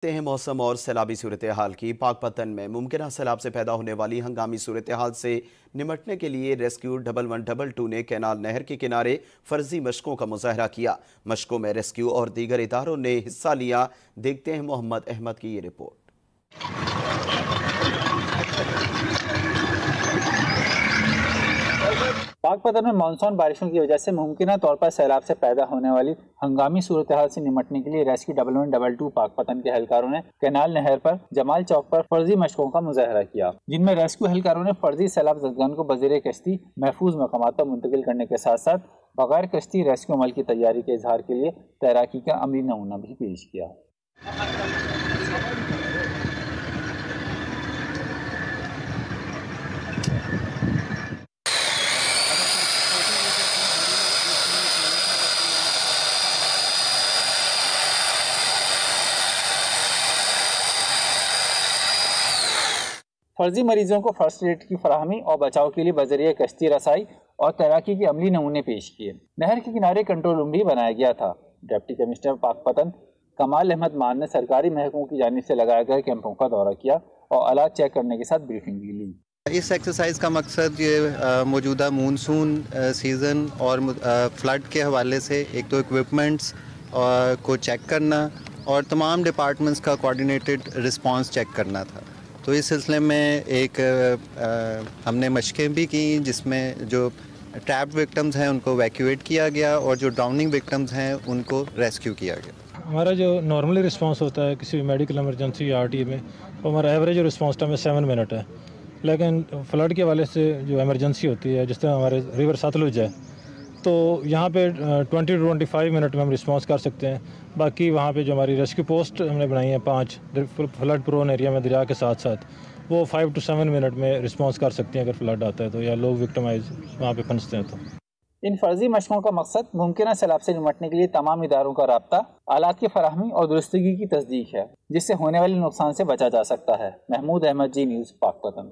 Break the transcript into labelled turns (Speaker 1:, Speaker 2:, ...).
Speaker 1: हैं मौसम और सैलाबी सूरत हाल की। पाकपतन में मुमकिन सैलाब से पैदा होने वाली हंगामी सूरत हाल से निमटने के लिए रेस्क्यू 1112 ने कैनाल नहर के किनारे फर्जी मशकों का मुजाहरा किया। मशकों में रेस्क्यू और दीगर इदारों ने हिस्सा लिया। देखते हैं मोहम्मद अहमद की ये रिपोर्ट।
Speaker 2: पाकपतन में मानसून बारिशों की वजह से मुमकिन तौर पर सैलाब से पैदा होने वाली हंगामी सूरत हाल से निमटने के लिए रेस्क्यू 1112 पाकपतन के एहलकारों ने कैनाल नहर पर जमाल चौक पर फर्जी मशकों का मुजाहरा किया, जिनमें रेस्क्यू एहलकारों ने फर्जी सैलाब जदगान को बज़ीर कश्ती महफूज मकामात पर मुंतकिल करने के साथ साथ बगैर कश्ती रेस्क्यू अमल की तैयारी के इजहार के लिए तैराकी का अमली नमूना भी पेश किया। फर्जी मरीजों को फर्स्ट एड की फराहमी और बचाव के लिए बजरिया कश्ती रसाई और तैराकी के अमली नमूने पेश किए। नहर के किनारे कंट्रोल रूम भी बनाया गया था। डिप्टी कमिश्नर पाकपतन कमाल अहमद मान ने सरकारी महकमों की जानिब से लगाए गए कैंपों का दौरा किया और हालात चेक करने के साथ ब्रीफिंग भी ली।
Speaker 3: इस एक्सरसाइज का मकसद ये मौजूदा मानसून सीज़न और फ्लड के हवाले से एक तो इक्विपमेंट्स को चेक करना और तमाम डिपार्टमेंट्स का कोऑर्डिनेटेड रिस्पांस चेक करना था। तो इस सिलसिले में हमने मशकें भी की जिसमें जो ट्रैप्ड विक्टिम्स हैं उनको वैक्यूएट किया गया और जो ड्राउनिंग विक्टिम्स हैं उनको रेस्क्यू किया गया।
Speaker 4: हमारा जो नॉर्मली रिस्पांस होता है किसी भी मेडिकल इमरजेंसी या आरटी में, वो हमारा एवरेज रिस्पांस टाइम 7 मिनट है। लेकिन फ्लड के वाले से जो इमरजेंसी होती है, जिस तरह हमारे रिवर सतलुज है, तो यहाँ पे 20 to 25 मिनट में हम रिस्पांस कर सकते हैं। बाकी वहाँ पे जो हमारी रेस्क्यू पोस्ट हमने बनाई है 5 फ्लड प्रोन एरिया में दरिया के साथ साथ, वो 5 to 7 मिनट में रिस्पांस कर सकते हैं अगर फ्लड आता है तो, या लोग विक्टिमाइज वहाँ पे फंसते हैं तो।
Speaker 2: इन फर्जी मशकों का मकसद मुमकिन सैलाब से निमटने के लिए तमाम इदारों का राब्ता, आलात की फराहमी और दुरुस्तगी की तस्दीक है, जिससे होने वाले नुकसान से बचा जा सकता है। महमूद अहमद, जी न्यूज़, पाकपतन।